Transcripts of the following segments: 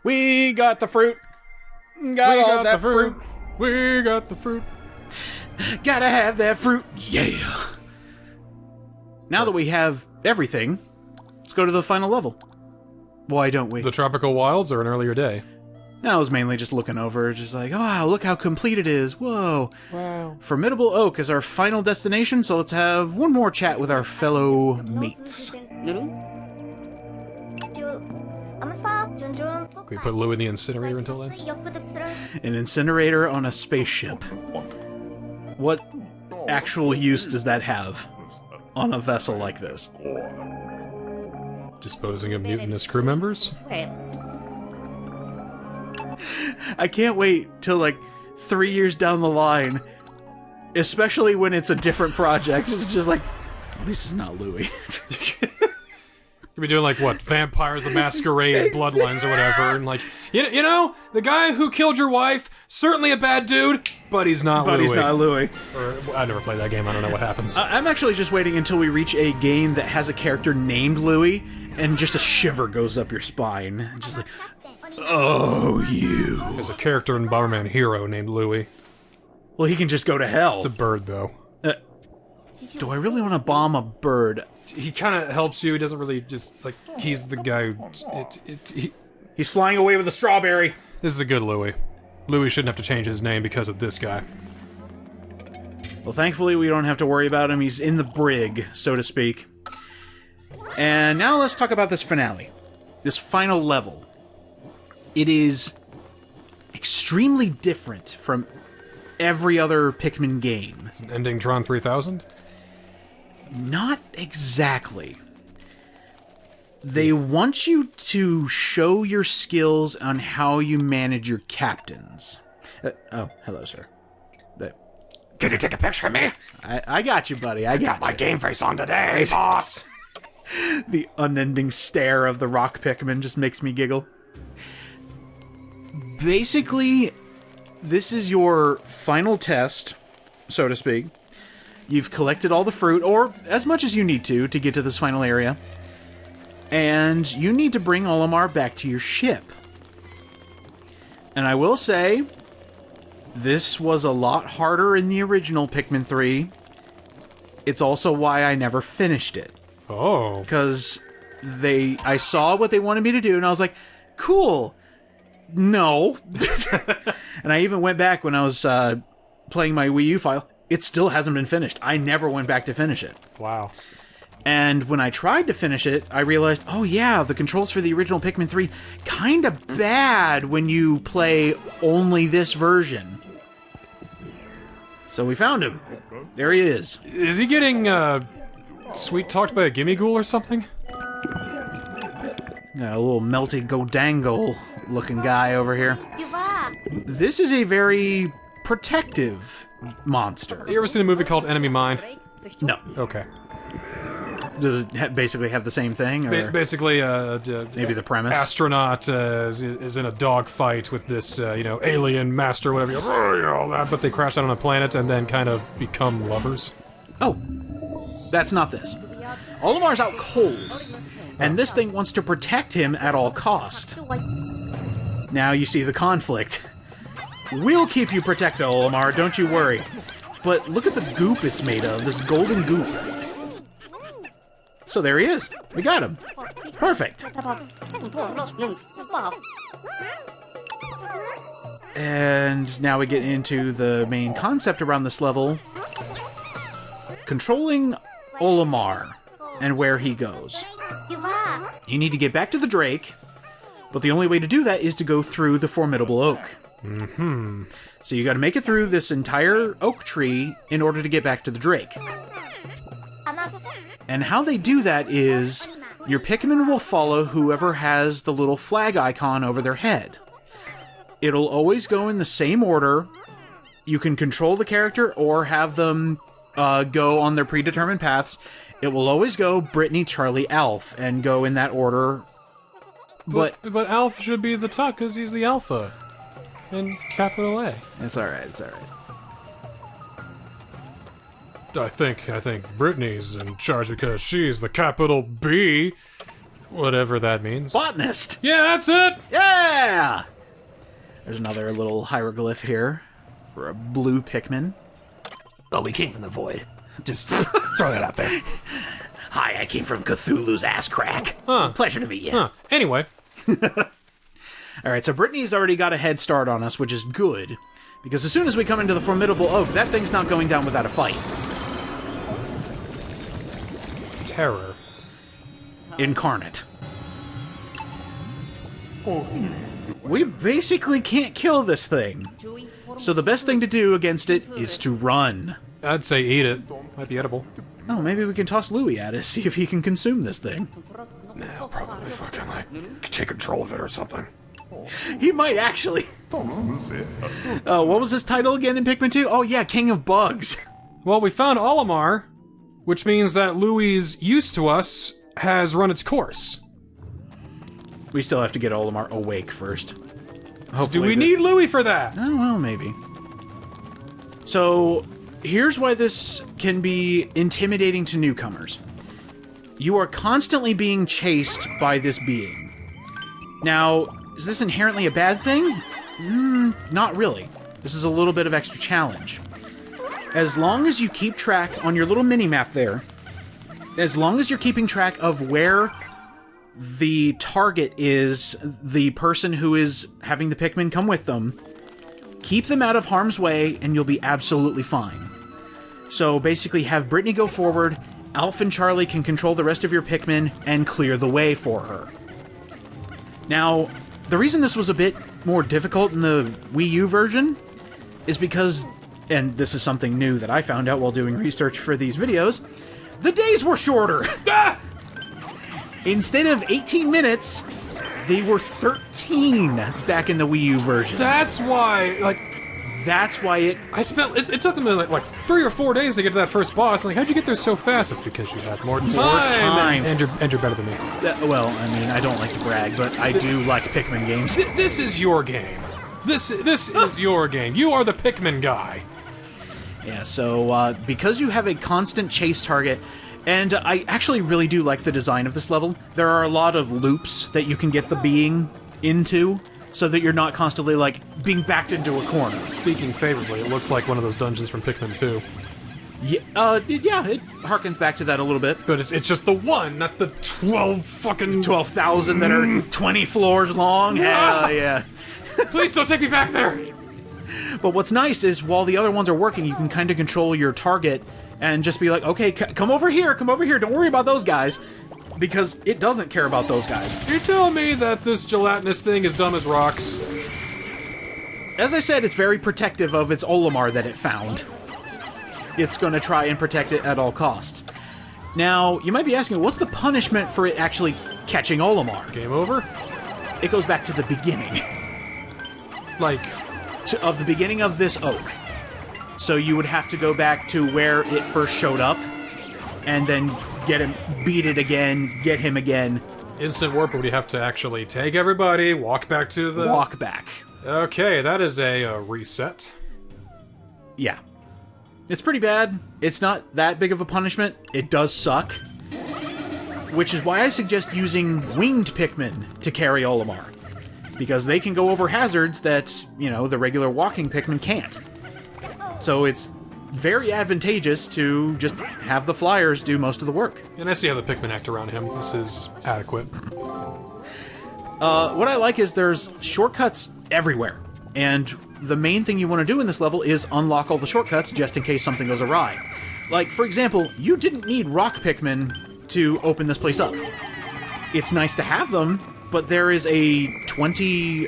We got the fruit. Got all that fruit. We got the fruit. Gotta have that fruit. Yeah. Now that we have everything, let's go to the final level. Why don't we? The tropical wilds or an earlier day? I was mainly just looking over, just like, oh, wow, look how complete it is. Whoa. Wow. Formidable Oak is our final destination, so let's have one more chat with our fellow mates. Can we put Lou in the incinerator until then? An incinerator on a spaceship. What actual use does that have on a vessel like this? Disposing of mutinous crew members? I can't wait till, like, 3 years down the line, especially when it's a different project. It's just like, this is not Louis. You'll be doing, like, what, Vampires the Masquerade, Bloodlines or whatever, and like, you know, the guy who killed your wife, certainly a bad dude, but he's not Louis. But he's not Louis. Or, I never played that game, I don't know what happens. I'm actually just waiting until we reach a game that has a character named Louis, and just a shiver goes up your spine. Just like, oh, you. There's a character in Bomberman Hero named Louis. Well, he can just go to hell. It's a bird, though. Do I really want to bomb a bird? He kind of helps you, he doesn't really just, like, he's the guy who... He's flying away with a strawberry. This is a good Louis. Louis shouldn't have to change his name because of this guy. Well, thankfully, we don't have to worry about him. He's in the brig, so to speak. And now let's talk about this finale. This final level. It is extremely different from every other Pikmin game. It's an ending Tron 3000? Not exactly. They want you to show your skills on how you manage your captains. Oh, hello, sir. Can you take a picture of me? I got you, buddy. I got my you. game face on today, boss. The unending stare of the rock Pikmin just makes me giggle. Basically, this is your final test, so to speak. You've collected all the fruit, or as much as you need to get to this final area. And you need to bring Olimar back to your ship. And I will say, this was a lot harder in the original Pikmin 3. It's also why I never finished it. Oh. Because I saw what they wanted me to do, and I was like, cool. No. And I even went back when I was playing my Wii U file. It still hasn't been finished. I never went back to finish it. Wow. And when I tried to finish it, I realized, oh yeah, the controls for the original Pikmin 3 kind of bad when you play only this version. So we found him. There he is. Is he getting, sweet-talked by a gimme ghoul or something? A little melty Godangle looking guy over here. This is a very protective monster. You ever seen a movie called Enemy Mine? No. Okay. Does it basically have the same thing? Or Basically, maybe the premise? Astronaut is in a dogfight with this, alien master, whatever, all that, but they crash out on a planet and then kind of become lovers. Oh. That's not this. Olimar's out cold, and this thing wants to protect him at all cost. Now you see the conflict. We'll keep you protected, Olimar, don't you worry. But look at the goop it's made of, this golden goop. So there he is. We got him. Perfect. And now we get into the main concept around this level. Controlling Olimar and where he goes. You need to get back to the Drake, but the only way to do that is to go through the Formidable Oak. Mm-hmm. So you gotta make it through this entire oak tree in order to get back to the Drake. And how they do that is, your Pikmin will follow whoever has the little flag icon over their head. It'll always go in the same order. You can control the character or have them go on their predetermined paths. It will always go Brittany, Charlie, Alf, and go in that order. But Alf should be the top because he's the alpha. In capital A. It's alright, it's alright. I think Brittany's in charge because she's the capital B. Whatever that means. Botanist! Yeah, that's it! Yeah! There's another little hieroglyph here for a blue Pikmin. Oh, we came from the void. Just throw that out there. Hi, I came from Cthulhu's ass crack. Huh. Pleasure to meet you. Huh. Anyway. Alright, so Brittany's already got a head start on us, which is good. Because as soon as we come into the Formidable Oak, that thing's not going down without a fight. Terror. Incarnate. We basically can't kill this thing. So the best thing to do against it is to run. I'd say eat it. Might be edible. Oh, maybe we can toss Louie at it, see if he can consume this thing. Nah, I'll probably fucking, like, take control of it or something. He might actually. What was his title again in Pikmin 2? Oh yeah, King of Bugs. Well, we found Olimar, which means that Louie's use to us has run its course. We still have to get Olimar awake first. Do Hopefully we need Louie for that? Oh, well, maybe. So, here's why this can be intimidating to newcomers. You are constantly being chased by this being. Now, is this inherently a bad thing? Not really. This is a little bit of extra challenge. As long as you keep track on your little mini-map there, as long as you're keeping track of where the target is the person who is having the Pikmin come with them, keep them out of harm's way and you'll be absolutely fine. So basically have Brittany go forward, Alf and Charlie can control the rest of your Pikmin and clear the way for her. Now, the reason this was a bit more difficult in the Wii U version is because, and this is something new that I found out while doing research for these videos, the days were shorter! Instead of 18 minutes, they were 13 back in the Wii U version. That's why, like... That's why it... I spent... It took me like 3 or 4 days to get to that first boss. Like, how'd you get there so fast? It's because you had more time. And you're better than me. Well, I mean, I don't like to brag, but I do like Pikmin games. This is your game. This is your game. You are the Pikmin guy. Yeah, so because you have a constant chase target, and I actually really do like the design of this level, there are a lot of loops that you can get the being into, so that you're not constantly, like, being backed into a corner. Speaking favorably, it looks like one of those dungeons from Pikmin 2. Yeah, yeah, it harkens back to that a little bit. But it's just the one, not the 12 fucking... 12,000 that are 20 floors long? Hell yeah. Please don't take me back there! But what's nice is, while the other ones are working, you can kind of control your target and just be like, okay, come over here, don't worry about those guys. Because it doesn't care about those guys. You're telling me that this gelatinous thing is dumb as rocks? As I said, it's very protective of its Olimar that it found. It's going to try and protect it at all costs. Now, you might be asking, what's the punishment for it actually catching Olimar? Game over? It goes back to the beginning. Like... of the beginning of this oak. So you would have to go back to where it first showed up, and then get him, beat it again, get him again. Instant warp, would you have to actually take everybody, walk back to the... Walk back. Okay, that is a reset. Yeah. It's pretty bad. It's not that big of a punishment. It does suck. Which is why I suggest using winged Pikmin to carry Olimar. Because they can go over hazards that, you know, the regular walking Pikmin can't. So it's very advantageous to just have the flyers do most of the work. And I see how the Pikmin act around him. This is adequate. What I like is there's shortcuts everywhere. And the main thing you want to do in this level is unlock all the shortcuts just in case something goes awry. Like, for example, you didn't need rock Pikmin to open this place up. It's nice to have them, but there is a 20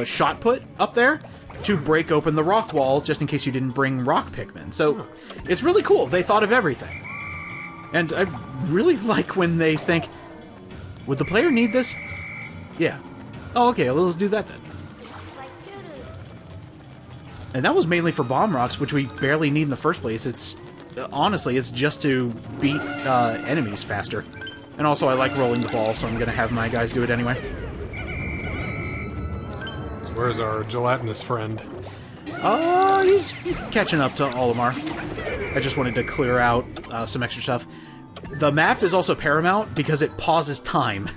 shot put up there to break open the rock wall just in case you didn't bring rock Pikmin. So it's really cool. They thought of everything. And I really like when they think, would the player need this? Yeah. Oh, okay, well, let's do that then. And that was mainly for bomb rocks, which we barely need in the first place. It's honestly, it's just to beat enemies faster. And also, I like rolling the ball, so I'm going to have my guys do it anyway. So where's our gelatinous friend? He's catching up to Olimar. I just wanted to clear out some extra stuff. The map is also paramount because it pauses time.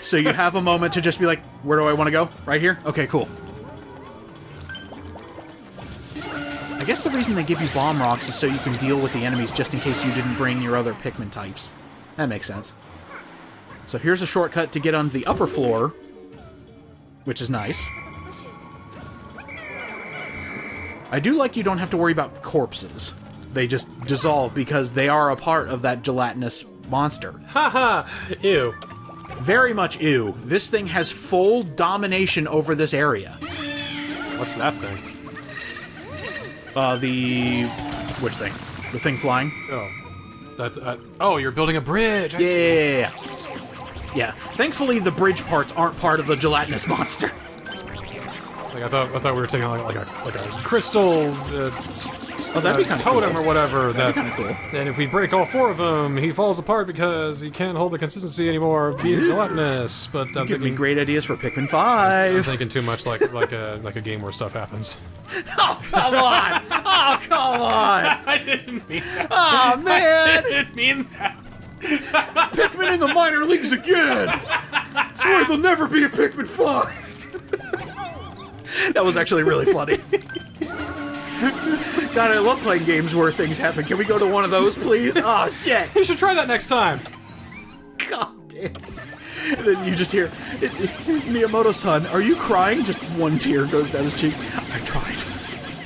So you have a moment to just be like, where do I want to go? Right here? Okay, cool. I guess the reason they give you bomb rocks is so you can deal with the enemies just in case you didn't bring your other Pikmin types. That makes sense. So here's a shortcut to get on the upper floor, which is nice. I do like you don't have to worry about corpses. They just dissolve because they are a part of that gelatinous monster. Haha! Ew. Very much ew. This thing has full domination over this area. What's that thing? Which thing? The thing flying? Oh. Oh, you're building a bridge! I see. Yeah. Thankfully, the bridge parts aren't part of the gelatinous monster. Like, I thought we were taking like a crystal that'd be kind of totem cool. or whatever. That'd be kind of cool. And if we break all 4 of them, he falls apart because he can't hold the consistency anymore of being gelatinous. But I'm Give me thinking, great ideas for Pikmin I'm 5. thinking too much like a game where stuff happens. Oh, come on! Oh, come on! I didn't mean that. Oh, man! I didn't mean that. Pikmin in the minor leagues again! Swear there'll never be a Pikmin 5! That was actually really funny. God, I love playing games where things happen. Can we go to one of those, please? Oh, shit! You should try that next time. God damn. And then you just hear, Miyamoto-san, are you crying? Just one tear goes down his cheek. I tried.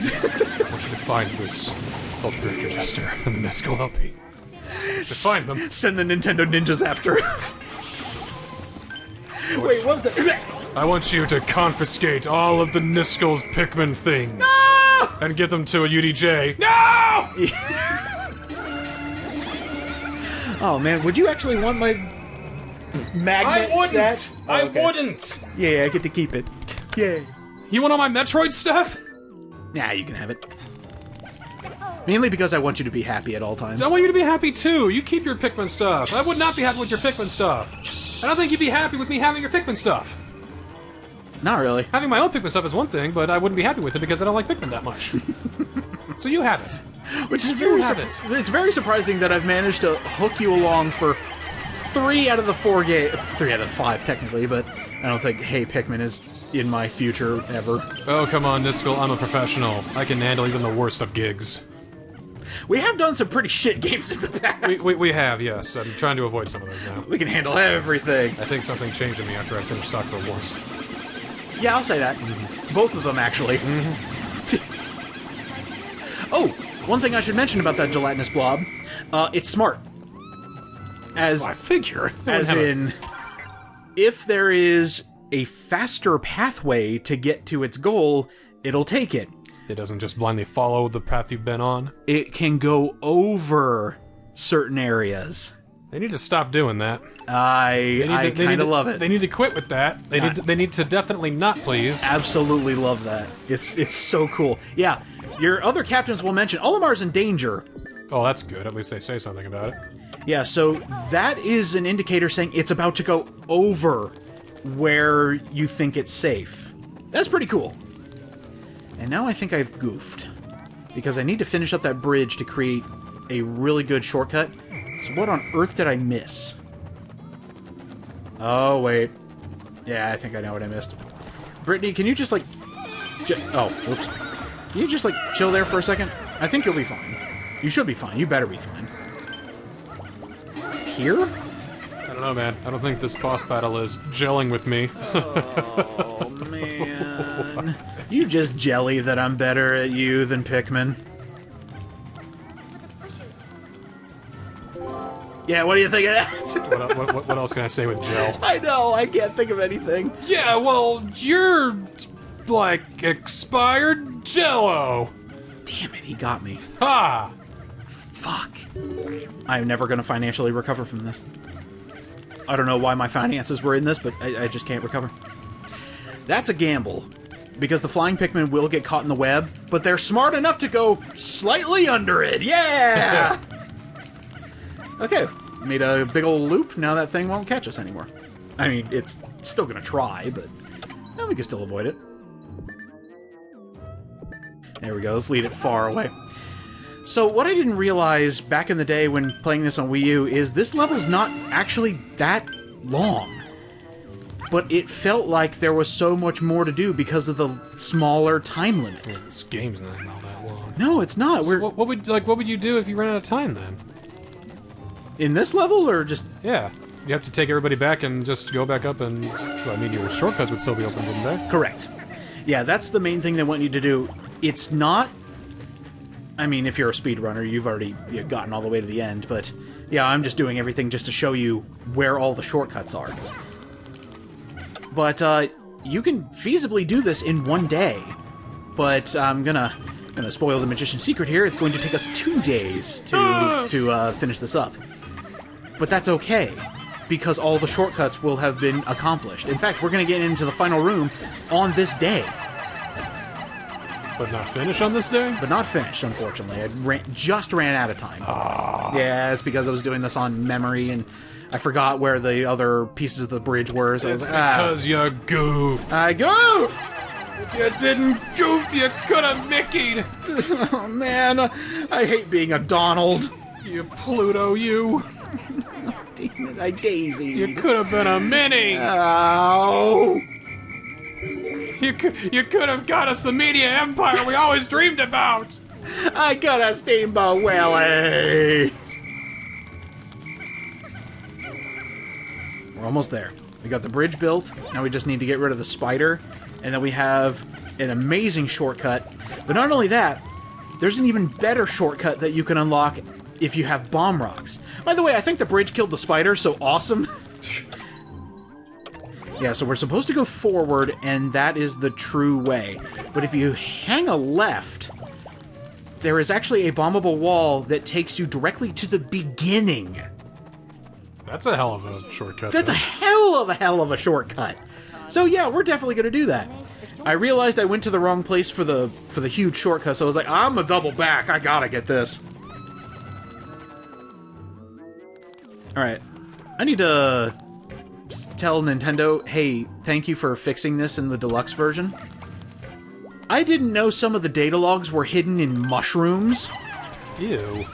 I want you to find this Ultra Director Jester and the Nesco LP. To find them. Send the Nintendo ninjas after him. Wait, what was that? I want you to confiscate all of the Niskel's Pikmin things. No! And give them to a UDJ. No! Oh man, would you actually want my magnet set? Oh, I okay. wouldn't! Yeah, I get to keep it. Yay. You want all my Metroid stuff? Nah, you can have it. Mainly because I want you to be happy at all times. I want you to be happy too. You keep your Pikmin stuff. I would not be happy with your Pikmin stuff. I don't think you'd be happy with me having your Pikmin stuff. Not really. Having my own Pikmin stuff is one thing, but I wouldn't be happy with it because I don't like Pikmin that much. So you have it. Which is very have it. It's very surprising that I've managed to hook you along for 3 out of the 4 games. 3 out of the 5, technically, but I don't think Hey Pikmin is in my future ever. Oh, come on, Niskel. I'm a professional. I can handle even the worst of gigs. We have done some pretty shit games in the past. We have, yes. I'm trying to avoid some of those now. We can handle everything. I think something changed in me after I finished Soccer Wars. Yeah, I'll say that. Both of them, actually. Oh, one thing I should mention about that gelatinous blob. It's smart. As I figure. As in, if there is a faster pathway to get to its goal, it'll take it. It doesn't just blindly follow the path you've been on. It can go over certain areas. They need to stop doing that. I kind of love it. They need to quit with that. They need to definitely not, please. Absolutely love that. It's so cool. Yeah, your other captains will mention Olimar's in danger. Oh, that's good. At least they say something about it. Yeah, so that is an indicator saying it's about to go over where you think it's safe. That's pretty cool. And now I think I've goofed. Because I need to finish up that bridge to create a really good shortcut. So what on earth did I miss? Oh, wait. Yeah, I think I know what I missed. Brittany, can you just, like... oh, whoops. Can you just, like, chill there for a second? I think you'll be fine. You should be fine. You better be fine. Here? I don't know, man. I don't think this boss battle is gelling with me. Oh, man. You just jelly that I'm better at you than Pikmin. Yeah, what do you think of that? What else can I say with gel? I know, I can't think of anything. Yeah, well, you're like expired Jello. Damn it, he got me. Ha! Fuck. I'm never gonna financially recover from this. I don't know why my finances were in this, but I just can't recover. That's a gamble. Because the flying Pikmin will get caught in the web, but they're smart enough to go slightly under it. Yeah! Okay, made a big old loop. Now that thing won't catch us anymore. I mean, it's still gonna try, but we can still avoid it. There we go. Let's lead it far away. So what I didn't realize back in the day when playing this on Wii U is this level's not actually that long. But it felt like there was so much more to do because of the smaller time limit. Yeah, this game's not all that long. No, it's not. So what would you do if you ran out of time then? In this level, or just... Yeah. You have to take everybody back and just go back up and... Well, I mean, your shortcuts would still be open, wouldn't they? Correct. Yeah, that's the main thing they want you to do. It's not... I mean, if you're a speedrunner, you've already gotten all the way to the end, but... Yeah, I'm just doing everything just to show you where all the shortcuts are. But, you can feasibly do this in one day. But I'm gonna spoil the magician's secret here. It's going to take us 2 days to finish this up. But that's okay, because all the shortcuts will have been accomplished. In fact, we're gonna get into the final room on this day. But not finish on this day? But not finished, unfortunately. I just ran out of time. Yeah, it's because I was doing this on memory, and I forgot where the other pieces of the bridge were. So It's because you goofed. I goofed! If you didn't goof, you could have Mickey'd. Oh, man. I hate being a Donald. You Pluto, you. Damn it, I daisied. You could have been a Minnie. Ow! You could have got us the media empire we always dreamed about. I got a Steamboat Willie! We're almost there. We got the bridge built. Now we just need to get rid of the spider. And then we have an amazing shortcut. But not only that, there's an even better shortcut that you can unlock if you have bomb rocks. By the way, I think the bridge killed the spider, so awesome. Yeah, so we're supposed to go forward, and that is the true way. But if you hang a left, there is actually a bombable wall that takes you directly to the beginning. That's a hell of a shortcut. That's a hell of a shortcut. So yeah, we're definitely gonna do that. I realized I went to the wrong place for the huge shortcut, so I was like, I'm a double back. I gotta get this. All right, I need to tell Nintendo, hey, thank you for fixing this in the deluxe version. I didn't know some of the data logs were hidden in mushrooms. Ew.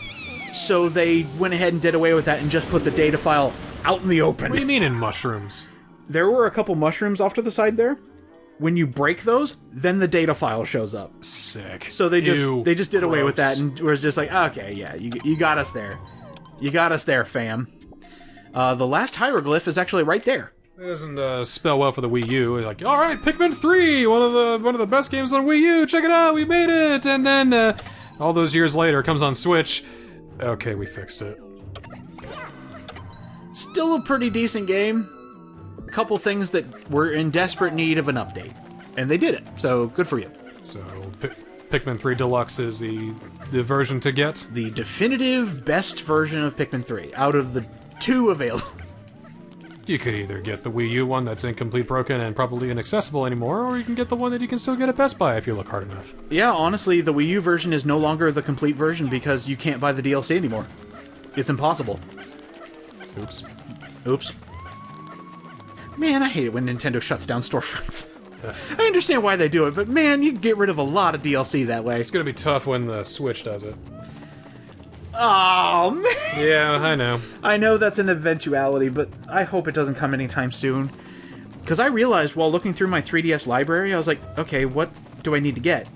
So they went ahead and did away with that and just put the data file out in the open. What do you mean in mushrooms? There were a couple mushrooms off to the side there. When you break those, then the data file shows up. Sick. So they just did away with that Gross. and was just like, okay, yeah, you got us there. You got us there, fam. The last hieroglyph is actually right there. It doesn't spell well for the Wii U. Like, all right, Pikmin 3, one of the best games on Wii U. Check it out, we made it. And then all those years later, it comes on Switch. Okay, we fixed it. Still a pretty decent game. A couple things that were in desperate need of an update, and they did it. So good for you. So Pikmin 3 Deluxe is the version to get. The definitive best version of Pikmin 3 out of the 2 available. You could either get the Wii U one that's incomplete, broken, and probably inaccessible anymore, or you can get the one that you can still get at Best Buy if you look hard enough. Yeah, honestly, the Wii U version is no longer the complete version because you can't buy the DLC anymore. It's impossible. Oops. Oops. Man, I hate it when Nintendo shuts down storefronts. I understand why they do it, but man, you can get rid of a lot of DLC that way. It's gonna be tough when the Switch does it. Oh, man! Yeah, I know. I know that's an eventuality, but I hope it doesn't come anytime soon. Because I realized while looking through my 3DS library, I was like, okay, what do I need to get?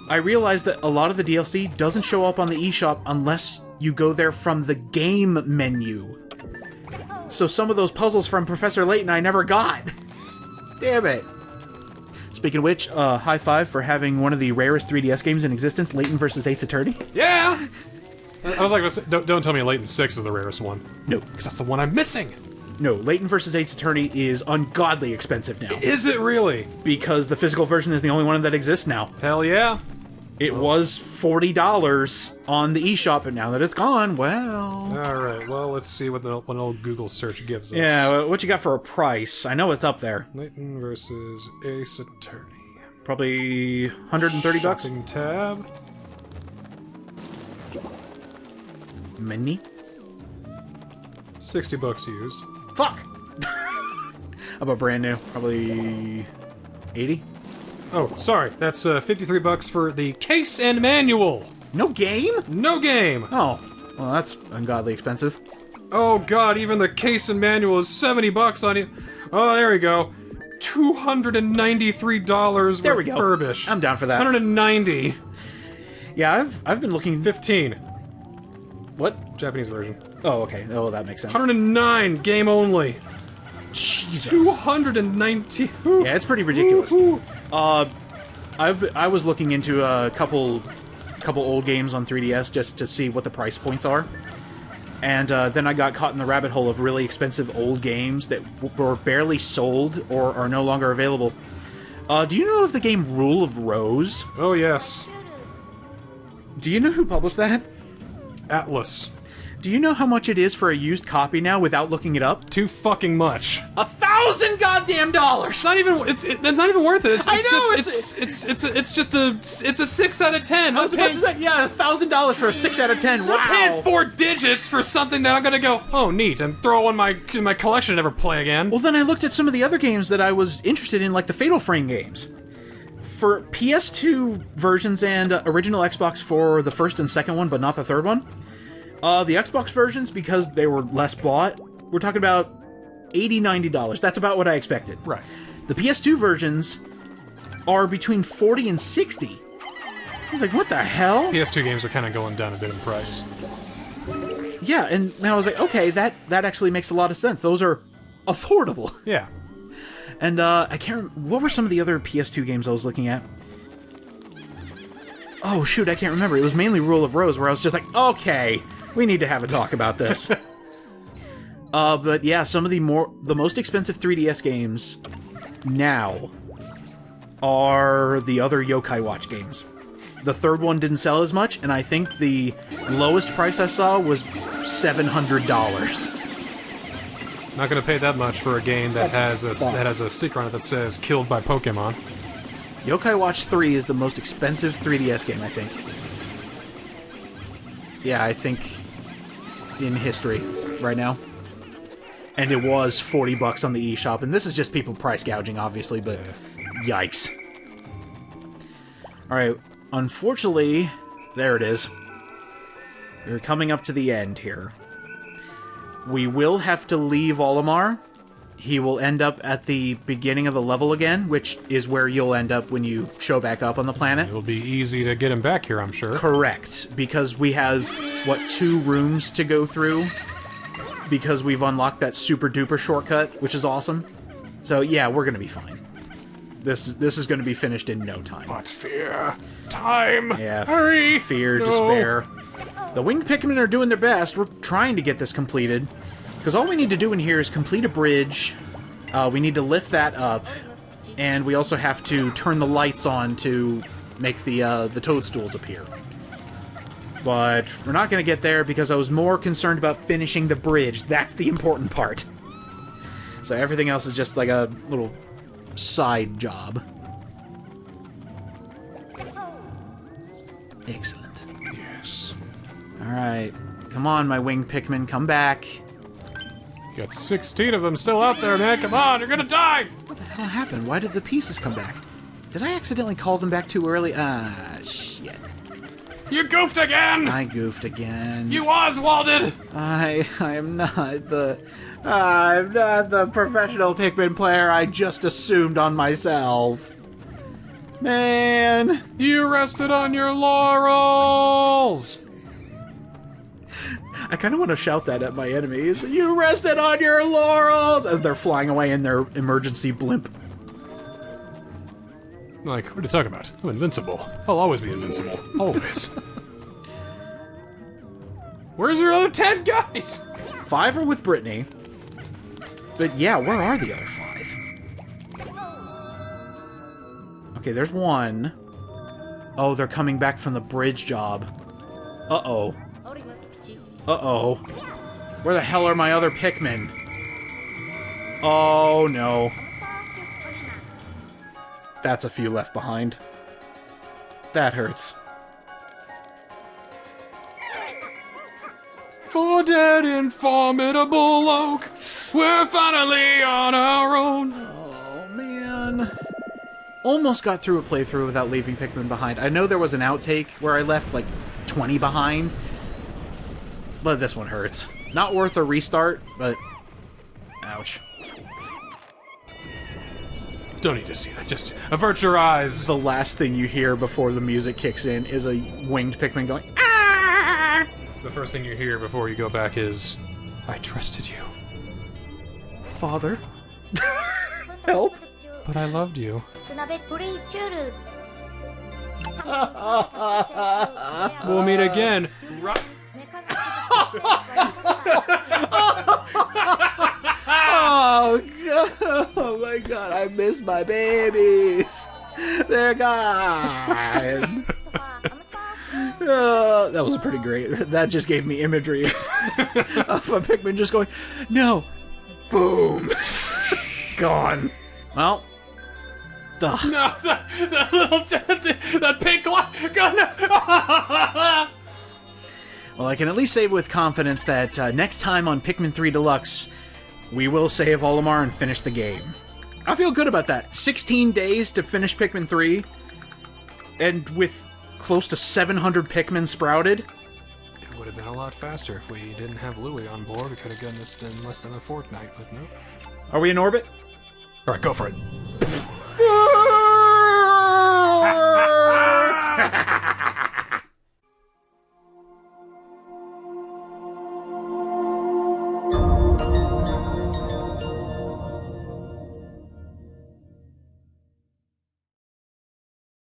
I realized that a lot of the DLC doesn't show up on the eShop unless you go there from the game menu. So some of those puzzles from Professor Layton I never got. Damn it. Speaking of which, high five for having one of the rarest 3DS games in existence, Layton vs. Ace Attorney. Yeah! I was like, don't tell me Layton 6 is the rarest one. No. Because that's the one I'm missing. No, Layton vs. Ace Attorney is ungodly expensive now. Is it really? Because the physical version is the only one that exists now. Hell yeah. It was $40 on the eShop, but now that it's gone, well... Alright, well, let's see what an old Google search gives us. Yeah, what you got for a price? I know it's up there. Layton versus Ace Attorney. Probably 130 bucks. Shopping tab. Mini? 60 bucks used. Fuck! How about brand new? Probably 80? Oh, sorry. That's 53 bucks for the case and manual. No game? No game! Oh, well, that's ungodly expensive. Oh god, even the case and manual is $70 on you. Oh, there we go. $293 There we go. refurbished. I'm down for that. 190. Yeah, I've been looking... 15. What? Japanese version. Oh, okay. Oh, that makes sense. 109, game only. Jesus. 290. Yeah, it's pretty ridiculous. I was looking into a couple old games on 3DS just to see what the price points are. And then I got caught in the rabbit hole of really expensive old games that were barely sold or are no longer available. Do you know of the game Rule of Rose? Oh, yes. Do you know who published that? Atlas. Do you know how much it is for a used copy now without looking it up? Too fucking much. $1,000 goddamn dollars! It's not even. It's not even worth it. It's I know, just. It's just a. It's a 6 out of 10. I was about to say, yeah, $1,000 for a 6 out of 10. Wow. I'm paying 4 digits for something that I'm gonna go, oh neat, and throw in my collection and never play again. Well, then I looked at some of the other games that I was interested in, like the Fatal Frame games. For PS2 versions and original Xbox for the first and second one, but not the third one. The Xbox versions, because they were less bought, we're talking about $80, $90. That's about what I expected. Right. The PS2 versions are between $40 and $60. I was like, what the hell? PS2 games are kind of going down a bit in price. Yeah, and then I was like, okay, that actually makes a lot of sense. Those are affordable. Yeah. And I can't remember, what were some of the other PS2 games I was looking at? Oh, shoot, I can't remember. It was mainly Rule of Rose, where I was just like, okay, we need to have a talk about this. But yeah, some of the most expensive 3DS games now are the other Yokai Watch games. The third one didn't sell as much, and I think the lowest price I saw was $700. Not gonna pay that much for a game that has a sticker on it that says "Killed by Pokemon." Yokai Watch 3 is the most expensive 3DS game, I think. Yeah, I think in history right now. And it was $40 on the eShop, and this is just people price gouging, obviously, but yikes. Alright, unfortunately, there it is. We're coming up to the end here. We will have to leave Olimar. He will end up at the beginning of the level again, which is where you'll end up when you show back up on the planet. It'll be easy to get him back here, I'm sure. Correct, because we have, what, 2 rooms to go through? Because we've unlocked that super duper shortcut, which is awesome. So yeah, we're gonna be fine. This is gonna be finished in no time. But fear, time, Yeah, hurry, fear, no. despair. The winged Pikmin are doing their best. We're trying to get this completed. Because all we need to do in here is complete a bridge. We need to lift that up. And we also have to turn the lights on to make the toadstools appear. But we're not going to get there because I was more concerned about finishing the bridge. That's the important part. So everything else is just like a little side job. Excellent. Yes. Alright. Come on, my winged Pikmin, come back. You got 16 of them still out there, man. Come on, you're gonna die! What the hell happened? Why did the pieces come back? Did I accidentally call them back too early? Ah, shit. You goofed again! I goofed again. You Oswalded! I'm not the professional Pikmin player I just assumed on myself. Man. You rested on your laurels! I kind of want to shout that at my enemies. You rested on your laurels! As they're flying away in their emergency blimp. Like, what are you talking about? I'm invincible. I'll always be invincible. Always. Where's your other 10 guys? 5 are with Brittany. But yeah, where are the other 5? Okay, there's 1. Oh, they're coming back from the bridge job. Uh-oh. Uh-oh. Where the hell are my other Pikmin? Oh, no. That's a few left behind. That hurts. For dead and formidable oak, we're finally on our own. Oh, man. Almost got through a playthrough without leaving Pikmin behind. I know there was an outtake where I left, like, 20 behind. But this one hurts. Not worth a restart, but... Ouch. Don't need to see that. Just avert your eyes. The last thing you hear before the music kicks in is a winged Pikmin going, ah! The first thing you hear before you go back is, I trusted you. Father? Help? But I loved you. We'll meet again. Oh, God. Oh, my God. I miss my babies. They're gone. That was pretty great. That just gave me imagery of a Pikmin just going, no. Boom. Gone. Well. Duh. No, the little, the pink light. No. Well, I can at least say with confidence that next time on Pikmin 3 Deluxe, we will save Olimar and finish the game. I feel good about that. 16 days to finish Pikmin 3, and with close to 700 Pikmin sprouted. It would have been a lot faster if we didn't have Louie on board. We could have gotten this in less than a fortnight, but no. Are we in orbit? Alright, go for it.